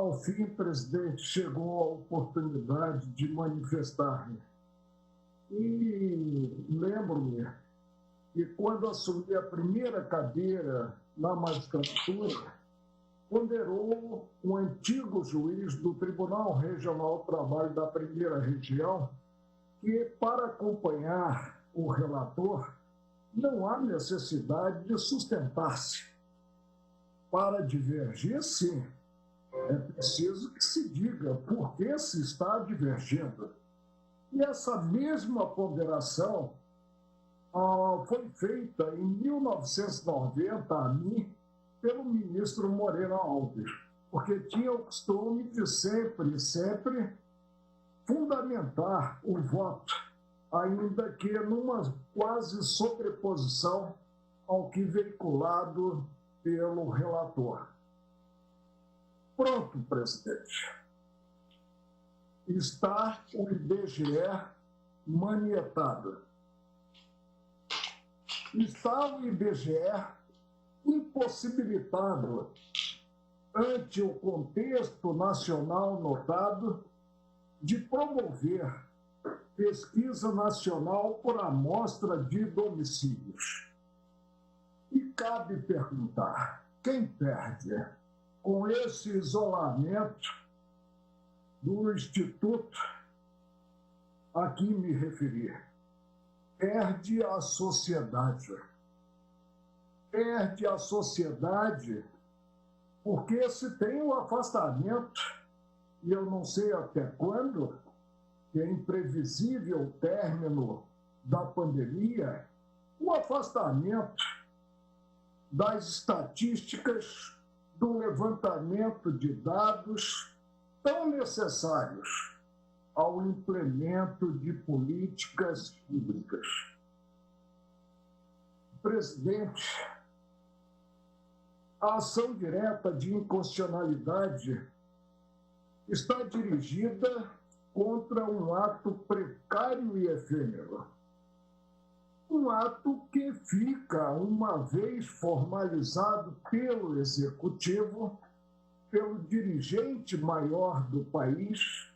Ao fim, presidente, chegou a oportunidade de manifestar-me. E lembro-me que, quando assumi a primeira cadeira na magistratura, ponderou um antigo juiz do Tribunal Regional do Trabalho da Primeira Região que, para acompanhar o relator, não há necessidade de sustentar-se. Para divergir, sim, é preciso que se diga por que se está divergindo. E essa mesma ponderação foi feita em 1990 a mim pelo ministro Moreira Alves, porque tinha o costume de sempre fundamentar o voto, ainda que numa quase sobreposição ao que veiculado pelo relator. Pronto, presidente. Está o IBGE manietado. Está o IBGE impossibilitado, ante o contexto nacional notado, de promover pesquisa nacional por amostra de domicílios. E cabe perguntar, quem perde com esse isolamento do Instituto a que me referi? Perde a sociedade. Perde a sociedade porque se tem o afastamento, e eu não sei até quando, que é imprevisível o término da pandemia, o afastamento das estatísticas do levantamento de dados tão necessários ao implemento de políticas públicas. Presidente, a ação direta de inconstitucionalidade está dirigida contra um ato precário e efêmero. Um ato que fica, uma vez formalizado pelo Executivo, pelo dirigente maior do país,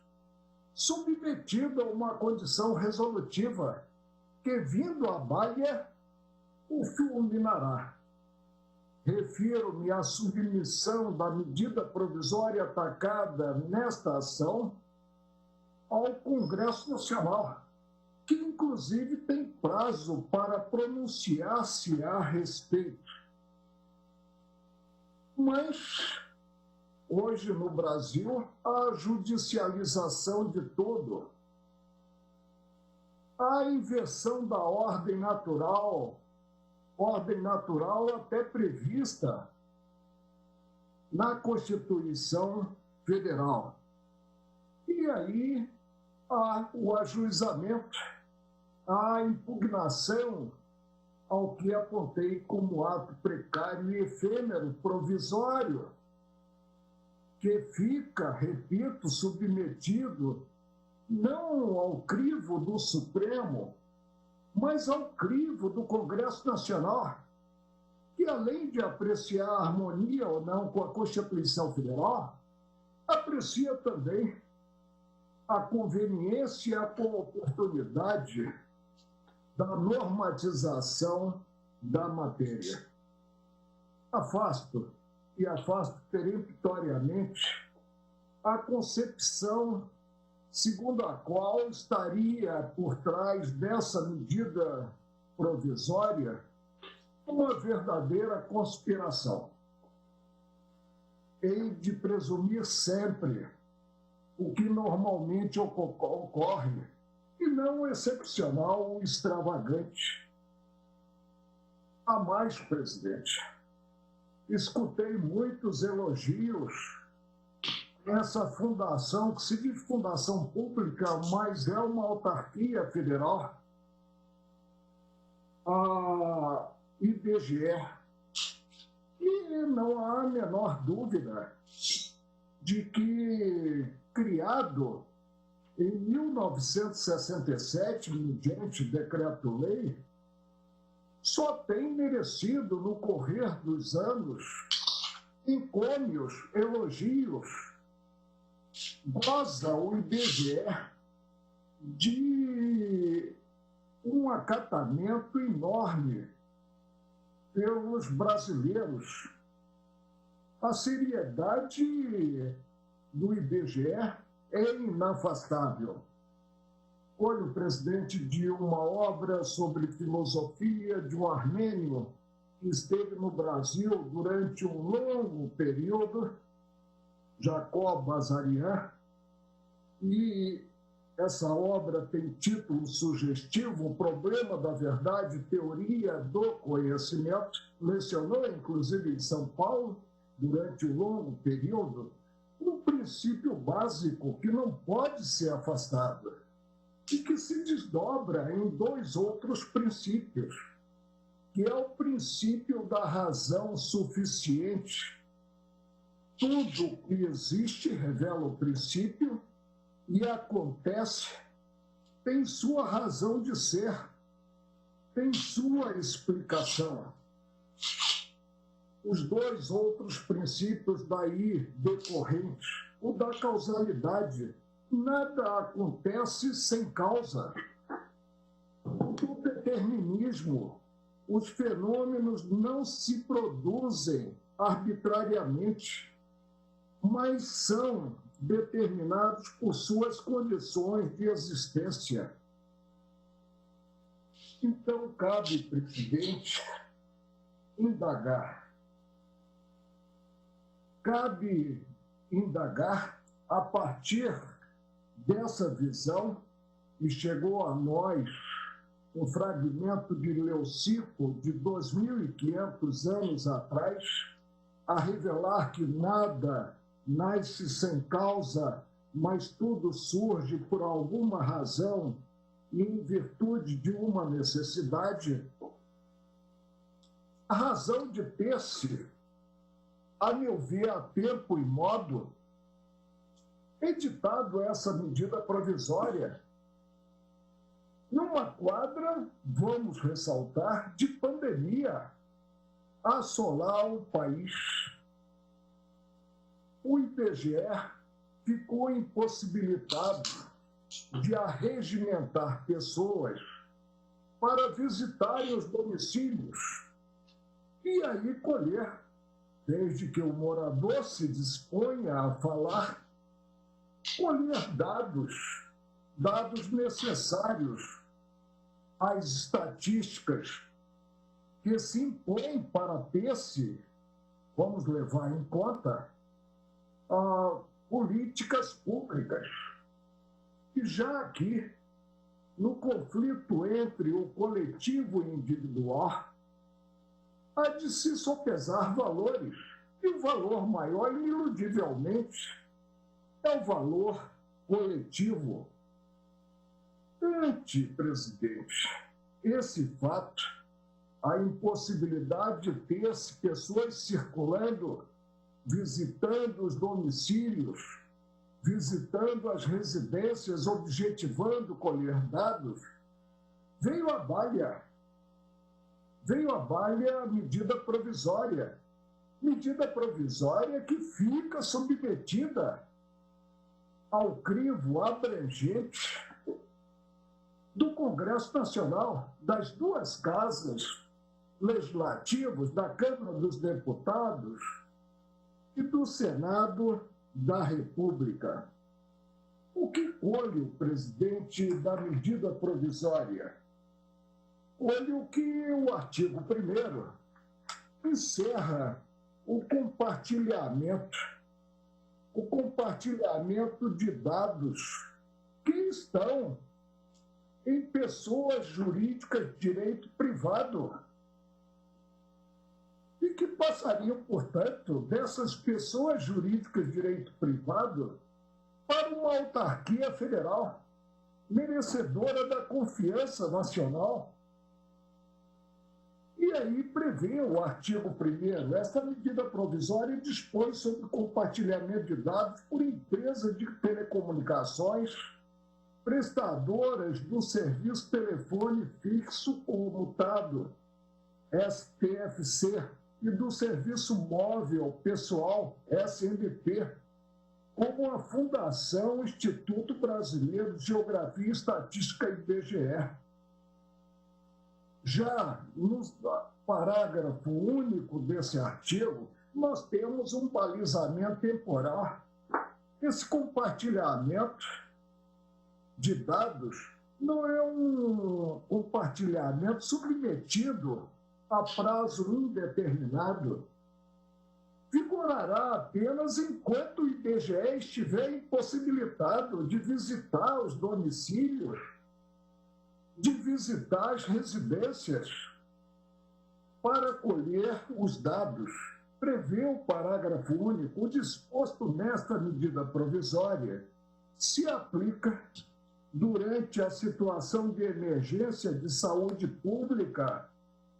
submetido a uma condição resolutiva que, vindo à baia, o fulminará. Refiro-me à submissão da medida provisória atacada nesta ação ao Congresso Nacional, que inclusive tem prazo para pronunciar-se a respeito. Mas, hoje no Brasil, a judicialização de tudo, a inversão da ordem natural até prevista na Constituição Federal. E aí há o ajuizamento, a impugnação ao que apontei como ato precário e efêmero, provisório, que fica, repito, submetido não ao crivo do Supremo, mas ao crivo do Congresso Nacional, que, além de apreciar a harmonia ou não com a Constituição Federal, aprecia também a conveniência e a oportunidade da normatização da matéria. Afasto peremptoriamente a concepção segundo a qual estaria por trás dessa medida provisória uma verdadeira conspiração. Hei de presumir sempre o que normalmente ocorre, e não o excepcional ou extravagante. A mais, presidente, escutei muitos elogios essa fundação, que se diz fundação pública, mas é uma autarquia federal, a IBGE. E não há a menor dúvida de que, criado em 1967, mediante decreto-lei, só tem merecido, no correr dos anos, encômios, elogios goza o IBGE de um acatamento enorme pelos brasileiros. A seriedade do IBGE é inafastável. Olha, o presidente de uma obra sobre filosofia de um armênio que esteve no Brasil durante um longo período, Jacob Azarian, e essa obra tem título sugestivo, O Problema da Verdade, Teoria do Conhecimento, lecionou, inclusive, em São Paulo, durante um longo período, um princípio básico que não pode ser afastado e que se desdobra em dois outros princípios, que é o princípio da razão suficiente. Tudo que existe revela o princípio e acontece, tem sua razão de ser, tem sua explicação. Os dois outros princípios daí decorrentes, o da causalidade. Nada acontece sem causa. O determinismo, os fenômenos não se produzem arbitrariamente, mas são determinados por suas condições de existência. Então, cabe, presidente, indagar. Cabe indagar a partir dessa visão que chegou a nós um fragmento de Leucipo de 2.500 anos atrás, a revelar que nada nasce sem causa, mas tudo surge por alguma razão e em virtude de uma necessidade. A razão de ter-se, a meu ver, a tempo e modo, editado essa medida provisória, numa quadra, vamos ressaltar, de pandemia, a assolar o país. O IBGE ficou impossibilitado de arregimentar pessoas para visitarem os domicílios e aí colher, desde que o morador se disponha a falar, colher dados necessários às estatísticas que se impõem para ter-se, vamos levar em conta, políticas públicas. E já aqui, no conflito entre o coletivo e o individual, há de se sopesar valores. E o valor maior, ineludivelmente, é o valor coletivo. Ante, presidente, esse fato, a impossibilidade de ter-se pessoas circulando, visitando os domicílios, visitando as residências, objetivando colher dados, veio à baila a medida provisória que fica submetida ao crivo abrangente do Congresso Nacional, das duas casas legislativas, da Câmara dos Deputados e do Senado da República. O que colhe o presidente da medida provisória? Colhe o que o artigo 1º encerra o compartilhamento de dados que estão em pessoas jurídicas de direito privado e que passariam, portanto, dessas pessoas jurídicas de direito privado para uma autarquia federal, merecedora da confiança nacional. E aí prevê o artigo 1º, essa medida provisória dispõe sobre o compartilhamento de dados por empresas de telecomunicações, prestadoras do serviço telefone fixo comutado, STFC, e do serviço móvel pessoal, SMP, como a Fundação Instituto Brasileiro de Geografia e Estatística, IBGE. Já no parágrafo único desse artigo, nós temos um balizamento temporal. Esse compartilhamento de dados não é um compartilhamento submetido a prazo indeterminado. Vigorará apenas enquanto o IBGE estiver impossibilitado de visitar os domicílios, de visitar as residências para colher os dados. Prevê o parágrafo único: o disposto nesta medida provisória se aplica durante a situação de emergência de saúde pública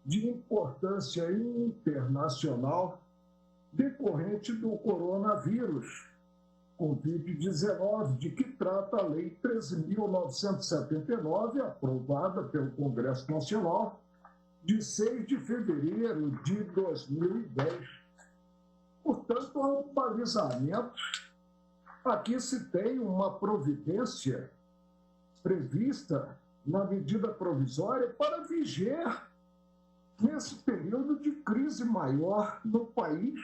de importância internacional decorrente do coronavírus, Covid-19, de que trata a Lei 13.979, aprovada pelo Congresso Nacional, de 6 de fevereiro de 2010. Portanto, há um balizamento. Aqui se tem uma providência prevista na medida provisória para vigiar nesse período de crise maior no país,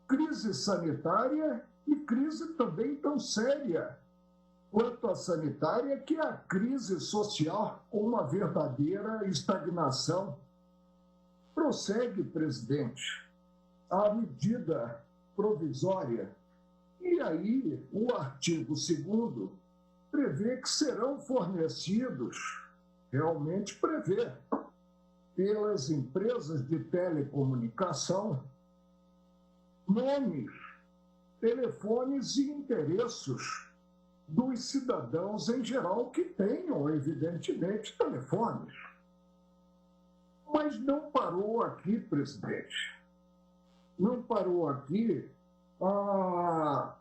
crise sanitária e crise também tão séria quanto a sanitária, que é a crise social, com uma verdadeira estagnação. Prossegue, presidente, a medida provisória. E aí, o artigo 2º prevê que serão fornecidos, realmente prevê, pelas empresas de telecomunicação, nomes, telefones e endereços dos cidadãos em geral que tenham, evidentemente, telefones. Mas não parou aqui, presidente. Não parou aqui a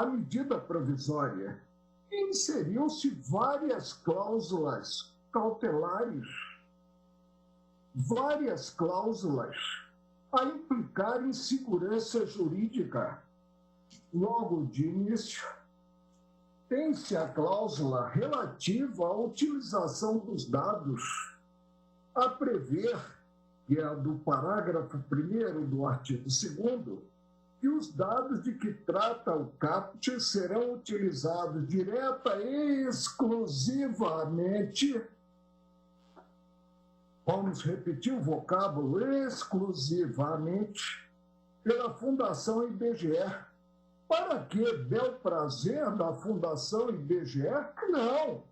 medida provisória. Inseriu-se várias cláusulas cautelares, várias cláusulas a implicar em segurança jurídica. Logo de início, tem-se a cláusula relativa à utilização dos dados, a prever, que é a do parágrafo 1º do artigo 2º, que os dados de que trata o caput serão utilizados direta e exclusivamente, vamos repetir o vocábulo, exclusivamente, pela Fundação IBGE. Para que bel prazer da Fundação IBGE? Não.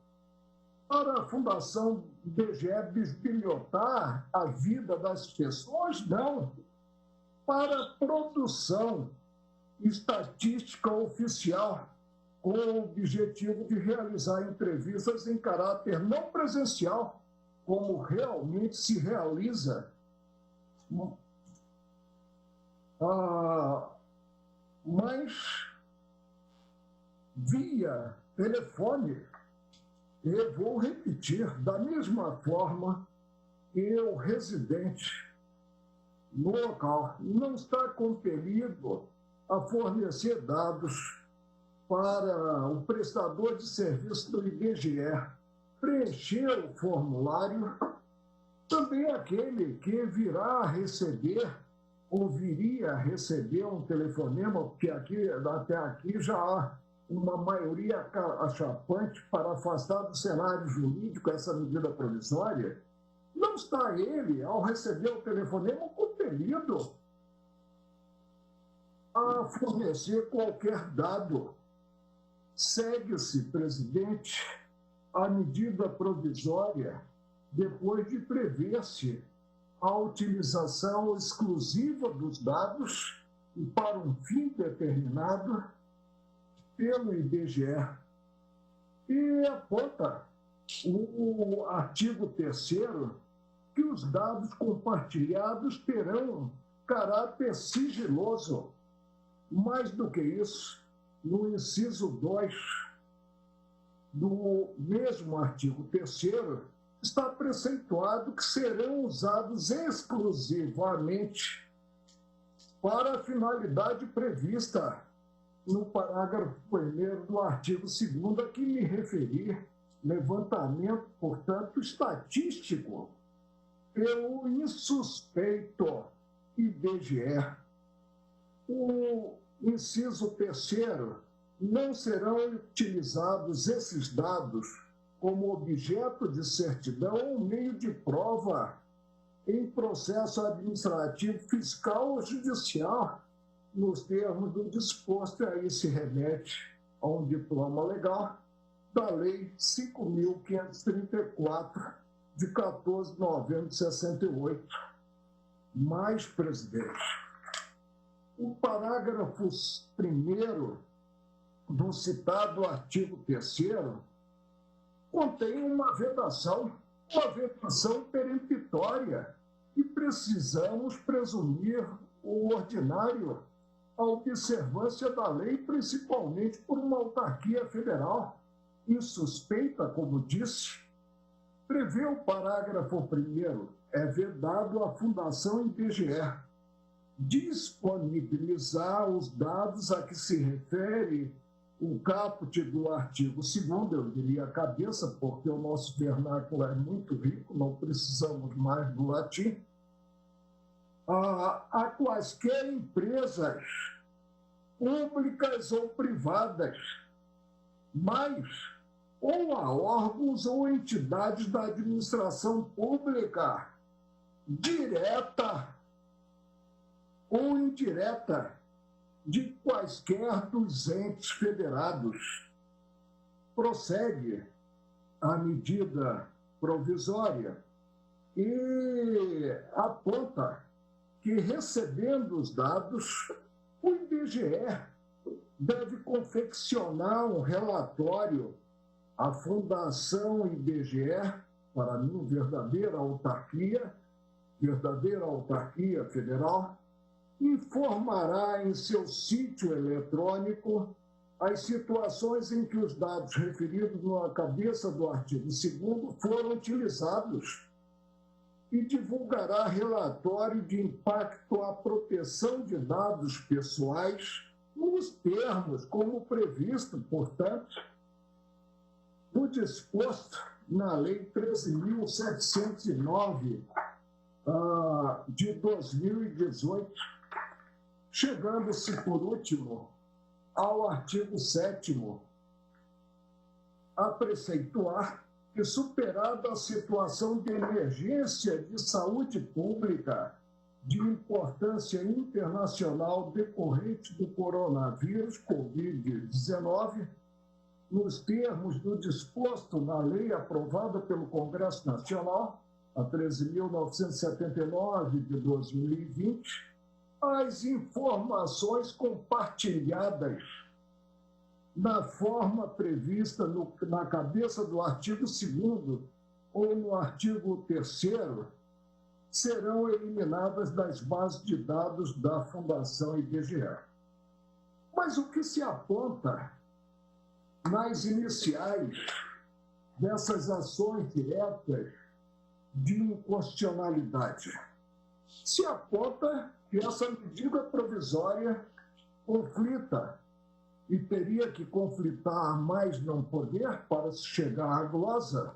Para a Fundação IBGE bisbilhotar a vida das pessoas? Não. Para a produção estatística oficial, com o objetivo de realizar entrevistas em caráter não presencial, como realmente se realiza, mas via telefone. E vou repetir, da mesma forma que o residente no local não está compelido a fornecer dados para o prestador de serviço do IBGE preencher o formulário, também aquele que virá a receber ou viria a receber um telefonema, porque até aqui já há uma maioria acachapante para afastar do cenário jurídico essa medida provisória. Não está ele, ao receber o telefonema, compelido a fornecer qualquer dado. Segue-se, presidente, a medida provisória depois de prever-se a utilização exclusiva dos dados e para um fim determinado pelo IBGE. E aponta o artigo 3º que os dados compartilhados terão caráter sigiloso. Mais do que isso, no inciso 2 do mesmo artigo 3º, está preceituado que serão usados exclusivamente para a finalidade prevista no parágrafo 1º do artigo 2º a que me referi, levantamento, portanto, estatístico pelo insuspeito IBGE. O inciso 3º, não serão utilizados esses dados como objeto de certidão ou meio de prova em processo administrativo, fiscal ou judicial, nos termos do disposto, e aí se remete a um diploma legal da Lei 5.534, de 14 de novembro de 68. Mais, presidente, o parágrafo 1º do citado artigo 3º contém uma vedação peremptória, e precisamos presumir o ordinário a observância da lei, principalmente por uma autarquia federal insuspeita, como disse. Prevê o parágrafo 1º, é vedado à Fundação IBGE disponibilizar os dados a que se refere o caput do artigo 2º, eu diria a cabeça, porque o nosso vernáculo é muito rico, não precisamos mais do latim, a quaisquer empresas públicas ou privadas, mas ou a órgãos ou entidades da administração pública, direta ou indireta, de quaisquer dos entes federados. Prossegue a medida provisória e aponta que, recebendo os dados, o IBGE deve confeccionar um relatório à Fundação IBGE, para mim, verdadeira autarquia federal, informará em seu sítio eletrônico as situações em que os dados referidos na cabeça do artigo 2º foram utilizados e divulgará relatório de impacto à proteção de dados pessoais nos termos como previsto, portanto, no disposto na Lei 13.709 de 2018, chegando-se, por último, ao artigo 7º, a preceituar que, superada a situação de emergência de saúde pública de importância internacional decorrente do coronavírus Covid-19, nos termos do disposto na lei aprovada pelo Congresso Nacional, a 13.979 de 2020, as informações compartilhadas na forma prevista na cabeça do artigo 2º ou no artigo 3º serão eliminadas das bases de dados da Fundação IBGE. Mas o que se aponta nas iniciais dessas ações diretas de inconstitucionalidade? Se aponta que essa medida provisória conflita, e teria que conflitar mais não poder para se chegar à glosa,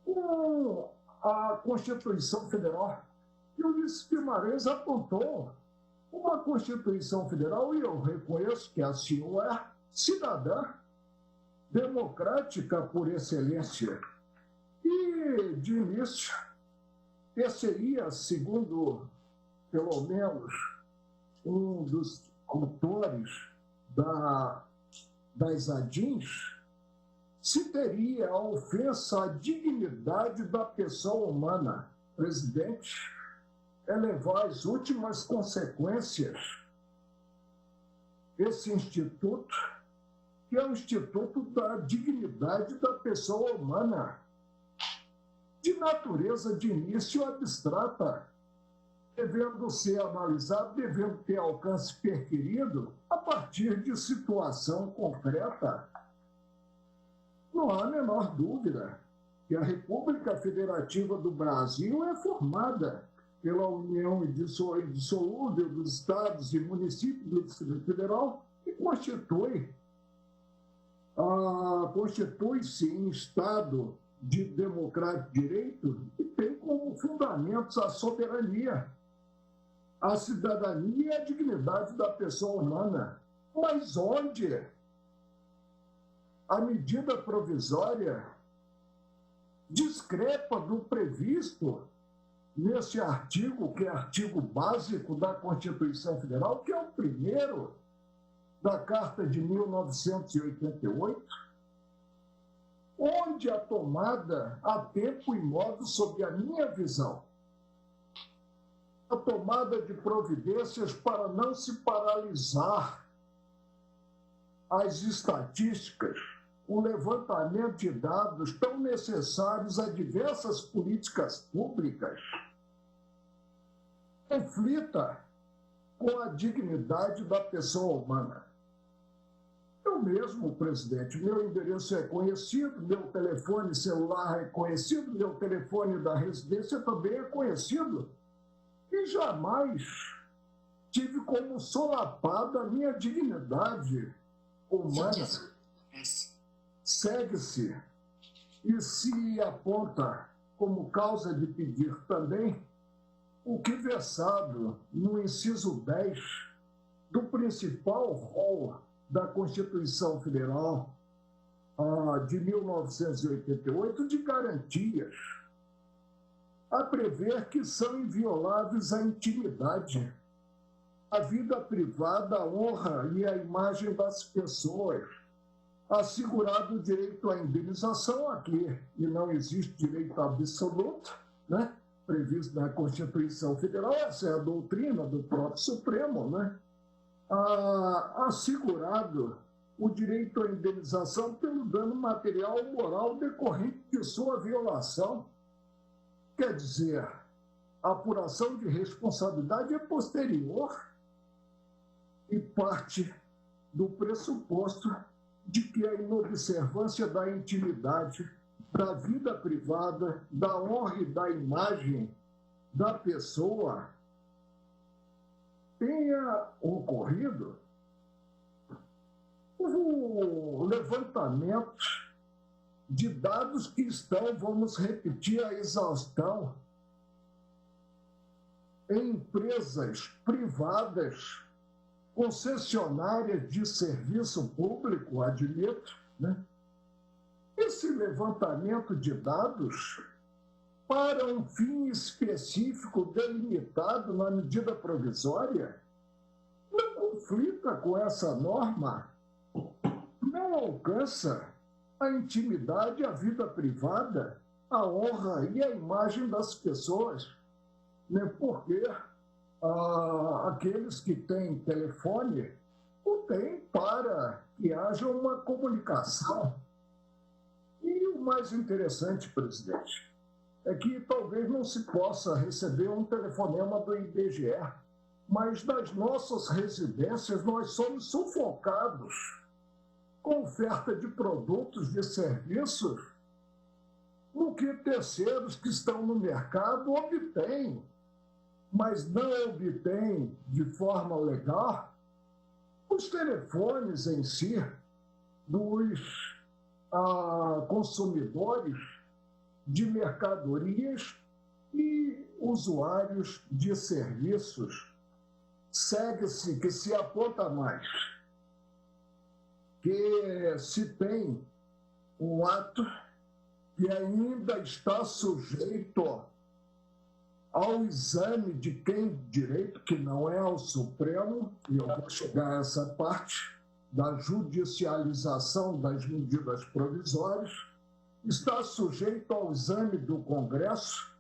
com a Constituição Federal. E o Ulisses Guimarães apontou uma Constituição Federal, e eu reconheço que assim o é, cidadã, democrática por excelência. E, de início, seria, segundo, pelo menos, um dos autores das ADINs, se teria a ofensa à dignidade da pessoa humana. Presidente, elevar às últimas consequências esse instituto, que é o Instituto da Dignidade da Pessoa Humana, de natureza de início abstrata, devendo ser analisado, devendo ter alcance perquirido a partir de situação concreta. Não há a menor dúvida que a República Federativa do Brasil é formada pela união indissolúvel dos estados e municípios do Distrito Federal e constitui-se em Estado de democrático direito e tem como fundamentos a soberania, a cidadania e a dignidade da pessoa humana. Mas onde a medida provisória discrepa do previsto nesse artigo, que é artigo básico da Constituição Federal, que é o primeiro da Carta de 1988, onde a tomada a tempo e modo, sob a minha visão, a tomada de providências para não se paralisar as estatísticas, o levantamento de dados tão necessários a diversas políticas públicas, conflita com a dignidade da pessoa humana. Eu mesmo, presidente, meu endereço é conhecido, meu telefone celular é conhecido, meu telefone da residência também é conhecido, e jamais tive como solapada a minha dignidade humana. Segue-se e se aponta como causa de pedir também o que versado no inciso 10 do principal rol da Constituição Federal de 1988 de garantias, a prever que são invioláveis a intimidade, a vida privada, a honra e a imagem das pessoas, assegurado o direito à indenização aqui, e não existe direito absoluto, né? Previsto na Constituição Federal, essa é a doutrina do próprio Supremo, né? Assegurado o direito à indenização pelo dano material ou moral decorrente de sua violação. Quer dizer, a apuração de responsabilidade é posterior e parte do pressuposto de que a inobservância da intimidade, da vida privada, da honra e da imagem da pessoa tenha ocorrido o levantamento de dados que estão, vamos repetir a exaustão, em empresas privadas, concessionárias de serviço público, admito, né? Esse levantamento de dados para um fim específico delimitado na medida provisória não conflita com essa norma, não alcança a intimidade, a vida privada, a honra e a imagem das pessoas, né? Porque aqueles que têm telefone o têm para que haja uma comunicação. E o mais interessante, presidente, é que talvez não se possa receber um telefonema do IBGE, mas nas nossas residências nós somos sufocados com oferta de produtos, de serviços, no que terceiros que estão no mercado obtêm, mas não obtêm de forma legal os telefones em si dos consumidores de mercadorias e usuários de serviços. Segue-se que se aponta mais que se tem um ato que ainda está sujeito ao exame de quem direito, que não é ao Supremo, e eu vou chegar a essa parte da judicialização das medidas provisórias, está sujeito ao exame do Congresso,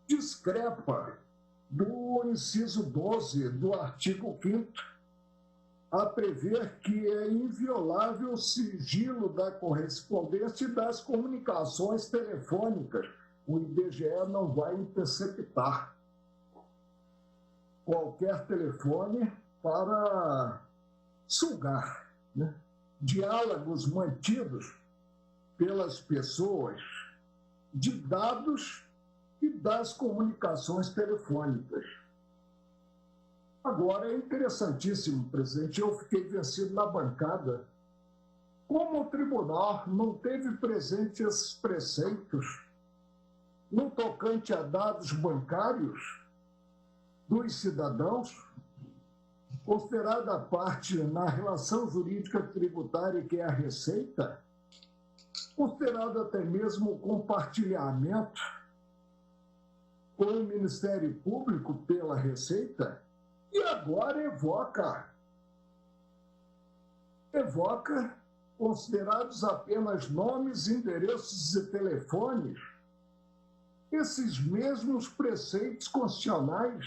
discrepa do inciso 12 do artigo 5º, a prever que é inviolável o sigilo da correspondência e das comunicações telefônicas. O IBGE não vai interceptar qualquer telefone para sugar, né, diálogos mantidos pelas pessoas de dados e das comunicações telefônicas. Agora, é interessantíssimo, presidente, eu fiquei vencido na bancada. Como o tribunal não teve presente esses preceitos no tocante a dados bancários dos cidadãos, considerada a parte na relação jurídica tributária, que é a Receita, considerado até mesmo o compartilhamento com o Ministério Público pela Receita, e agora evoca considerados apenas nomes, endereços e telefones, esses mesmos preceitos constitucionais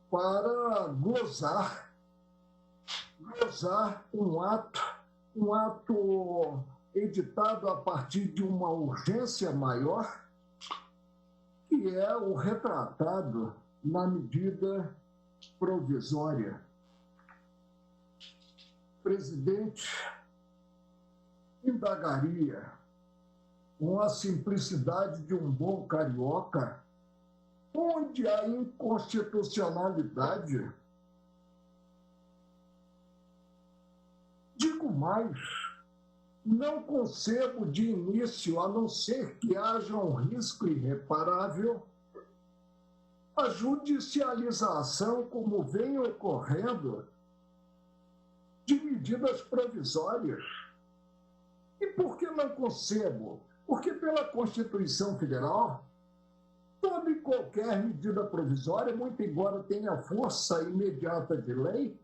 para glosar um ato editado a partir de uma urgência maior, que é o retratado na medida provisória. Presidente, indagaria, com a simplicidade de um bom carioca, onde a inconstitucionalidade. Digo mais, não concebo de início, a não ser que haja um risco irreparável, a judicialização, como vem ocorrendo, de medidas provisórias. E por que não concebo? Porque pela Constituição Federal, toda e qualquer medida provisória, muito embora tenha força imediata de lei,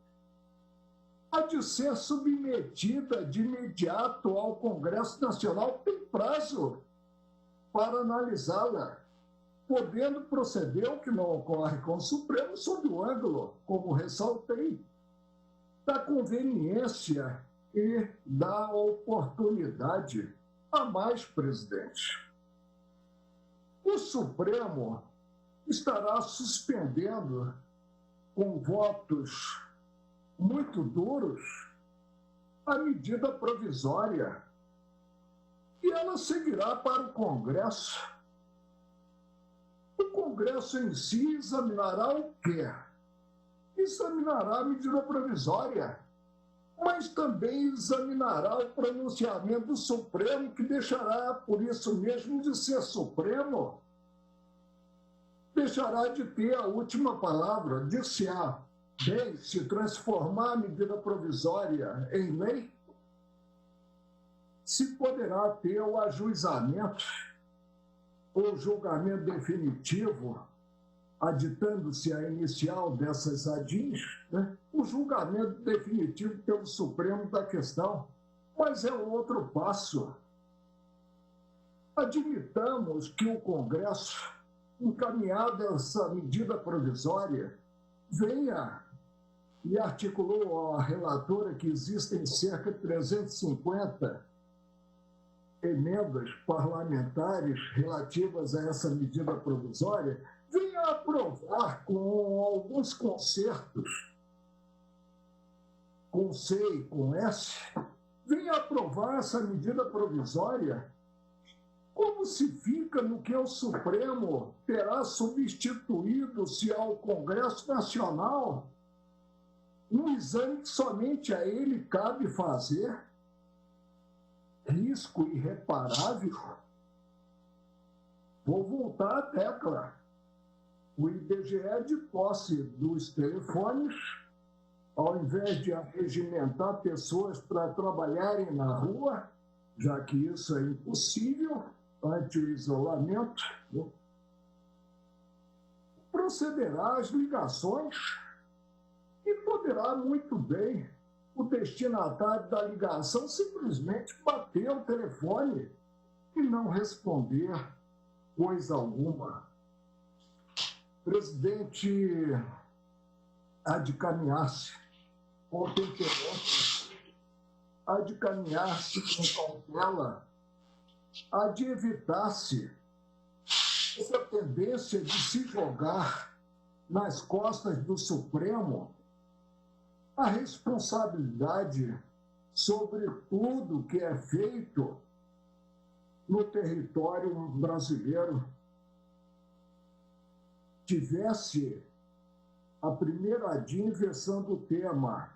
há de ser submetida de imediato ao Congresso Nacional, que tem prazo para analisá-la, podendo proceder, o que não ocorre com o Supremo, sob o ângulo, como ressaltei, da conveniência e da oportunidade. A mais, presidente, o Supremo estará suspendendo, com votos muito duros, a medida provisória, e ela seguirá para o Congresso. O Congresso em si examinará o quê? Examinará a medida provisória, mas também examinará o pronunciamento do Supremo, que deixará, por isso mesmo, de ser Supremo, deixará de ter a última palavra, dir-se-á, bem, se transformar a medida provisória em lei, se poderá ter o ajuizamento ou julgamento definitivo, aditando-se a inicial dessas ADIs, né? O julgamento definitivo pelo Supremo da questão. Mas é um outro passo. Admitamos que o Congresso, encaminhada essa medida provisória, venha, e articulou a relatora que existem cerca de 350 emendas parlamentares relativas a essa medida provisória, venha aprovar com alguns concertos, com C e com S, venha aprovar essa medida provisória, como se fica no que o Supremo terá substituído-se ao Congresso Nacional, um exame que somente a ele cabe fazer, risco irreparável. Vou voltar à tecla. O IBGE, de posse dos telefones, ao invés de arregimentar pessoas para trabalharem na rua, já que isso é impossível ante o isolamento, né, procederá às ligações e poderá muito bem o destinatário da ligação simplesmente bater o telefone e não responder coisa alguma. Presidente, há de caminhar-se com temperança, há de caminhar-se com cautela, há de evitar-se essa tendência de se jogar nas costas do Supremo a responsabilidade sobre tudo que é feito no território brasileiro. Tivesse a primeira ADIM versando o tema,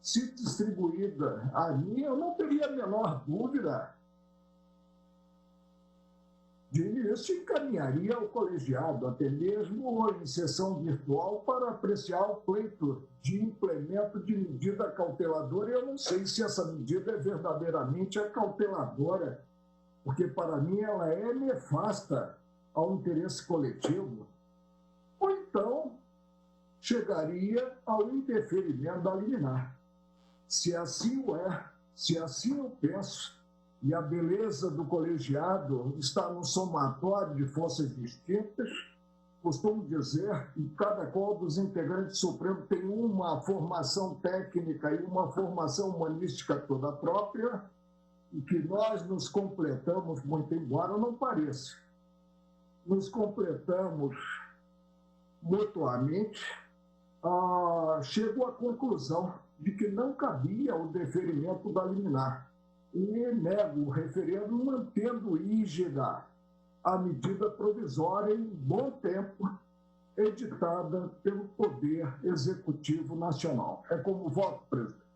se distribuída a mim, eu não teria a menor dúvida de início encaminharia ao colegiado, até mesmo em sessão virtual, para apreciar o pleito de implemento de medida cauteladora. Eu não sei se essa medida é verdadeiramente cauteladora, porque para mim ela é nefasta ao interesse coletivo. Ou então chegaria ao indeferimento da liminar. Se assim o é, se assim eu penso, e a beleza do colegiado está no somatório de forças distintas, costumo dizer que cada qual dos integrantes do Supremo tem uma formação técnica e uma formação humanística toda própria, e que nós nos completamos, muito embora não pareça, nos completamos mutuamente. Chego à conclusão de que não cabia o deferimento da liminar e nego o referendo, mantendo rígida a medida provisória em bom tempo editada pelo Poder Executivo Nacional. É como voto, presidente.